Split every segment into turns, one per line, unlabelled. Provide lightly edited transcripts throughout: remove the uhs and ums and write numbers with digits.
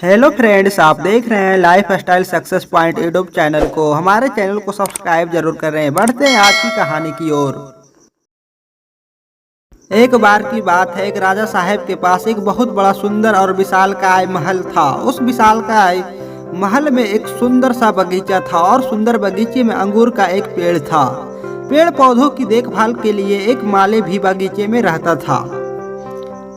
Hello friends, आप देख रहे हैं life style success point YouTube channel को। हमारे चैनल को सब्सक्राइब जरूर कर रहे हैं। बढ़ते हैं आज की कहानी की ओर। एक बार की बात है, एक राजा साहब के पास एक बहुत बड़ा सुंदर और विशालकाय महल था। उस विशालकाय महल में एक सुंदर सा बगीचा था और सुंदर बगीचे में अंगूर का एक पेड़ था। पेड़ पौधों की देखभाल के लिए एक माली भी बगीचे में रहता था।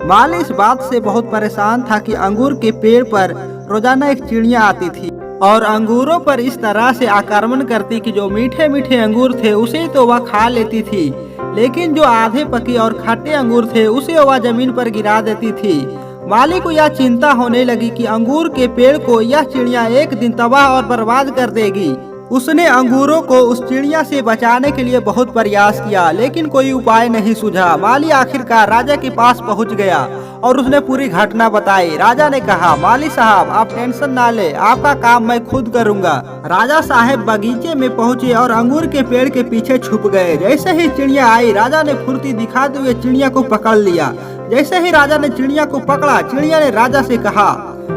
माली इस बात से बहुत परेशान था कि अंगूर के पेड़ पर रोजाना एक चिड़िया आती थी और अंगूरों पर इस तरह से आक्रमण करती कि जो मीठे मीठे अंगूर थे उसे तो वह खा लेती थी, लेकिन जो आधे पके और खट्टे अंगूर थे उसे वह जमीन पर गिरा देती थी। माली को यह चिंता होने लगी कि अंगूर के पेड़ को यह चिड़िया एक दिन तबाह और बर्बाद कर देगी। उसने अंगूरों को उस चिड़िया से बचाने के लिए बहुत प्रयास किया, लेकिन कोई उपाय नहीं सूझा। माली आखिरकार राजा के पास पहुंच गया और उसने पूरी घटना बताई। राजा ने कहा, माली साहब आप टेंशन ना ले, आपका काम मैं खुद करूंगा। राजा साहब बगीचे में पहुंचे और अंगूर के पेड़ के पीछे छुप गए। जैसे ही चिड़िया आई, राजा ने फुर्ती दिखाते हुए चिड़िया को पकड़ लिया। जैसे ही राजा ने चिड़िया को पकड़ा, चिड़िया ने राजा से कहा,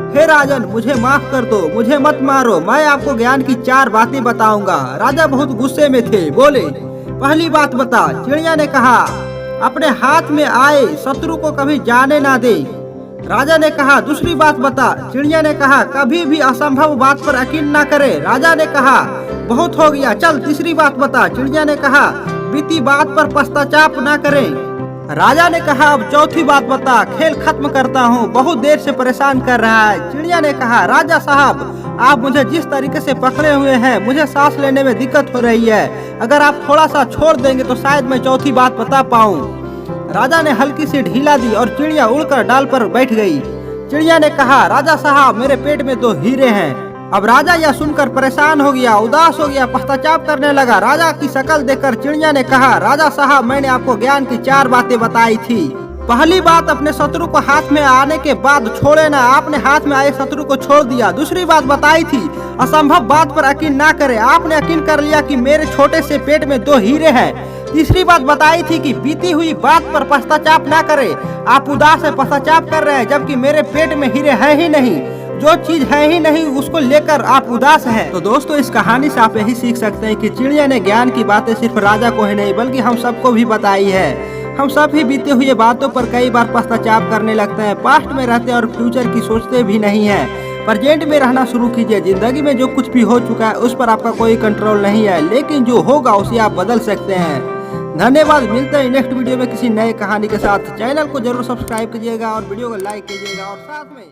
हे राजन, मुझे माफ कर दो, मुझे मत मारो, मैं आपको ज्ञान की 4 बातें बताऊंगा। राजा बहुत गुस्से में थे, बोले, पहली बात बता। चिड़िया ने कहा, अपने हाथ में आए शत्रु को कभी जाने ना दे। राजा ने कहा, दूसरी बात बता। चिड़िया ने कहा, कभी भी असंभव बात पर यकीन ना करे। राजा ने कहा, बहुत हो गया, चल तीसरी बात बता। चिड़िया ने कहा, बीती बात पर पश्चाताप ना करें। राजा ने कहा, अब चौथी बात बता, खेल खत्म करता हूँ, बहुत देर से परेशान कर रहा है। चिड़िया ने कहा, राजा साहब आप मुझे जिस तरीके से पकड़े हुए हैं, मुझे सांस लेने में दिक्कत हो रही है। अगर आप थोड़ा सा छोड़ देंगे तो शायद मैं चौथी बात बता पाऊँ। राजा ने हल्की सी ढीला दी और चिड़िया उड़कर डाल पर बैठ गई। चिड़िया ने कहा, राजा साहब मेरे पेट में 2 हीरे हैं। अब राजा यह सुनकर परेशान हो गया, उदास हो गया, पश्चाताप करने लगा। राजा की शक्ल देखकर चिड़िया ने कहा, राजा साहब मैंने आपको ज्ञान की 4 बातें बताई थी। पहली बात, अपने शत्रु को हाथ में आने के बाद छोड़े ना, आपने हाथ में आए शत्रु को छोड़ दिया। दूसरी बात बताई थी, असंभव बात पर यकीन ना करे, आपने यकीन कर लिया कि मेरे छोटे से पेट में 2 हीरे हैं। तीसरी बात बताई थी कि बीती हुई बात पर पश्चाताप ना करे, आप उदास है, पश्चाताप कर रहे हैं, जबकि मेरे पेट में हीरे है ही नहीं। जो चीज है ही नहीं उसको लेकर आप उदास हैं। तो दोस्तों, इस कहानी से आप यही सीख सकते हैं कि चिड़िया ने ज्ञान की बातें सिर्फ राजा को ही नहीं बल्कि हम सबको भी बताई है। हम सब ही बीते हुए बातों पर कई बार पश्चाताप करने लगते हैं, पास्ट में रहते हैं और फ्यूचर की सोचते भी नहीं है। प्रेजेंट में रहना शुरू कीजिए। जिंदगी में जो कुछ भी हो चुका है उस पर आपका कोई कंट्रोल नहीं है, लेकिन जो होगा उसे आप बदल सकते हैं। धन्यवाद। मिलते हैं नेक्स्ट वीडियो में किसी नए कहानी के साथ। चैनल को जरूर सब्सक्राइब कीजिएगा और वीडियो को लाइक कीजिएगा और साथ में